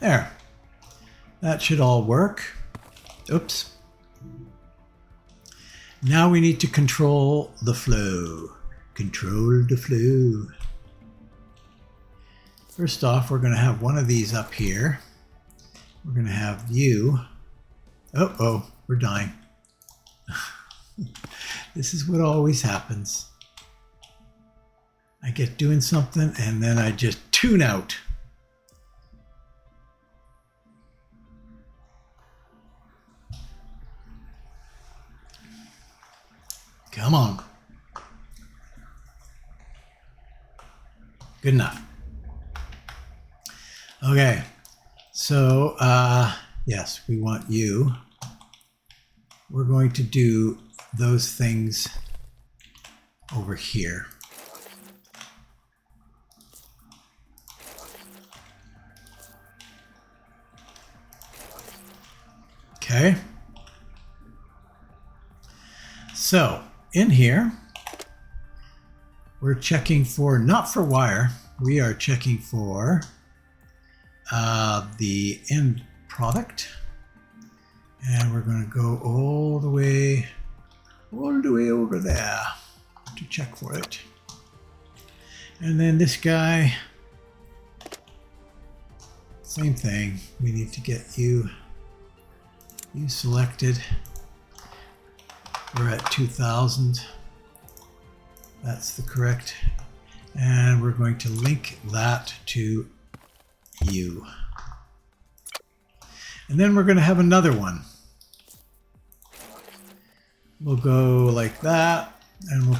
There. That should all work. Oops. Now we need to control the flow. Control the flow. First off, we're going to have one of these up here. We're going to have you. Oh, we're dying. This is what always happens. I get doing something and then I just tune out. Come on. Good enough. Okay, so yes, we want you. We're going to do those things over here. Okay. So in here, we're checking for, not for wire, we are checking for the end product. And we're going to go all the way over there to check for it. And then this guy, same thing. We need to get you selected. We're at 2000. That's the correct. And we're going to link that to you. And then we're going to have another one. We'll go like that, and we'll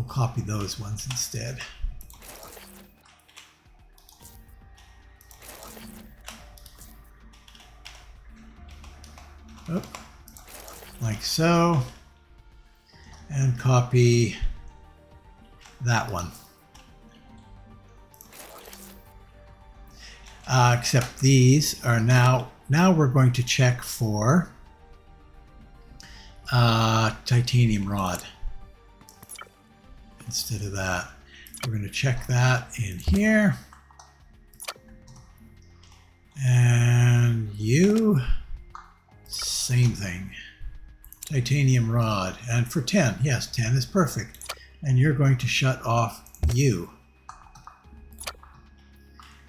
copy those ones instead. Oh, like so, and copy that one. Except these are now we're going to check for titanium rod instead of that. We're going to check that in here. And you, same thing. Titanium rod. And for 10, yes, 10 is perfect. And you're going to shut off you.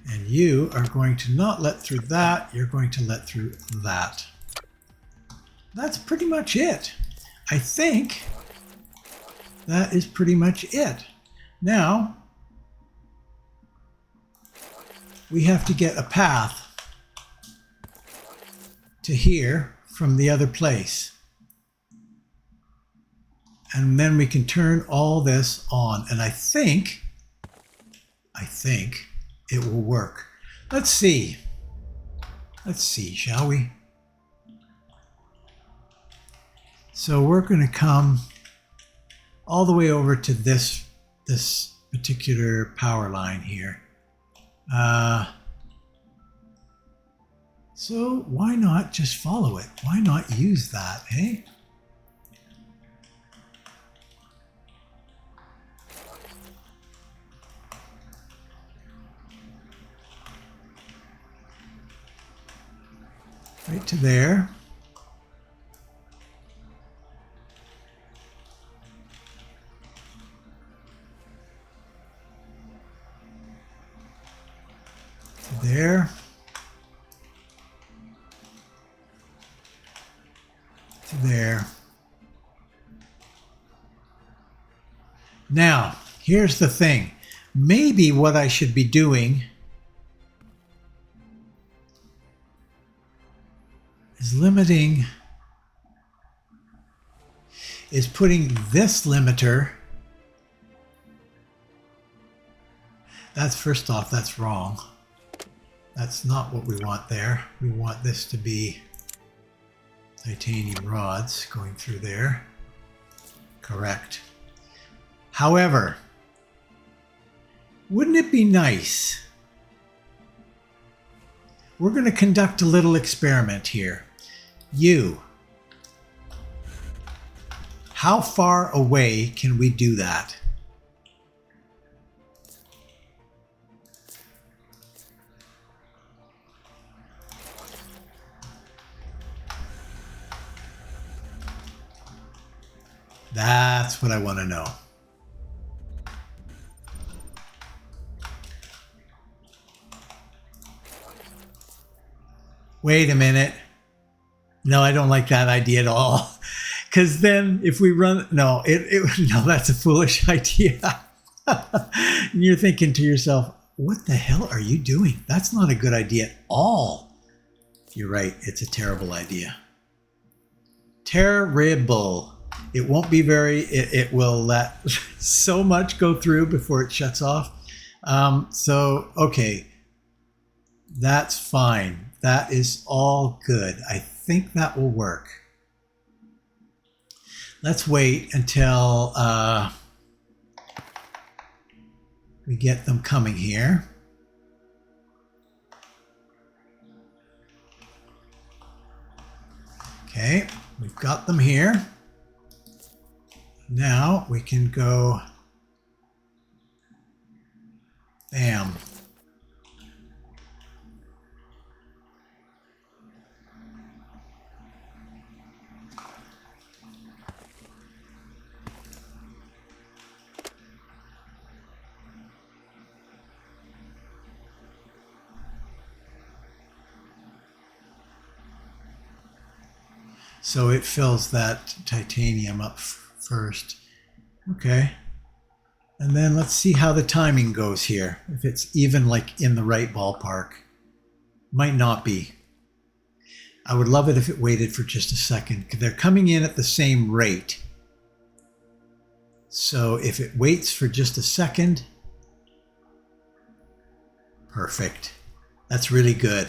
And you are going to not let through that, you're going to let through that. That's pretty much it. I think that is pretty much it. Now, we have to get a path to here from the other place. And then we can turn all this on. And I think it will work. Let's see. Let's see, shall we? So we're going to come all the way over to this particular power line here. So why not just follow it? Why not use that, hey? Right to there. To there. To there. Now, here's the thing. Maybe what I should be doing is putting this limiter. That's first off, that's wrong. That's not what we want there. We want this to be titanium rods going through there. Correct. However, wouldn't it be nice? We're going to conduct a little experiment here. You, how far away can we do that? That's what I want to know. Wait a minute. No, I don't like that idea at all. Because then if we run, no, no, that's a foolish idea. And you're thinking to yourself, what the hell are you doing? That's not a good idea at all. You're right. It's a terrible idea. Terrible. It won't be very, it will let so much go through before it shuts off. So, okay, that's fine. That is all good. I think that will work. Let's wait until we get them coming here. Okay, we've got them here. Now we can go, bam. So it fills that titanium up first. Okay. And then let's see how the timing goes here. If it's even like in the right ballpark. Might not be. I would love it if it waited for just a second. They're coming in at the same rate. So if it waits for just a second. Perfect. That's really good.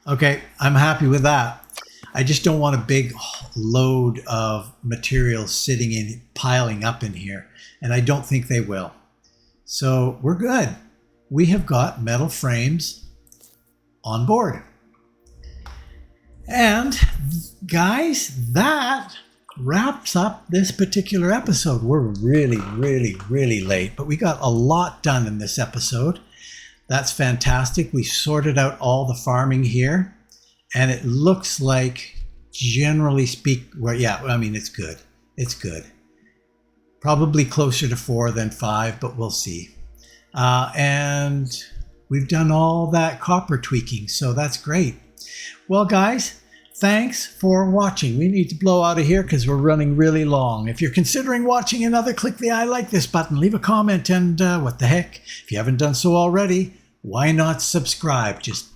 Okay, I'm happy with that. I just don't want a big load of material sitting in, piling up in here. And I don't think they will. So we're good. We have got metal frames on board. And guys, that wraps up this particular episode. We're really, really, really late, but we got a lot done in this episode. That's fantastic. We sorted out all the farming here, and it looks like, generally well, yeah, I mean, it's good. It's good. Probably closer to 4 than 5, but we'll see. And we've done all that copper tweaking, so that's great. Well, guys, thanks for watching. We need to blow out of here because we're running really long. If you're considering watching another, click the I like this button, leave a comment, and what the heck, if you haven't done so already, why not subscribe? Just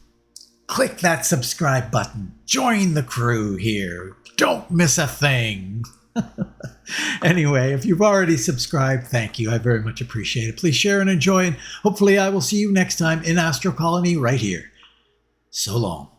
click that subscribe button. Join the crew here. Don't miss a thing. Anyway, if you've already subscribed, thank you. I very much appreciate it. Please share and enjoy, and hopefully I will see you next time in Astro Colony right here. So long.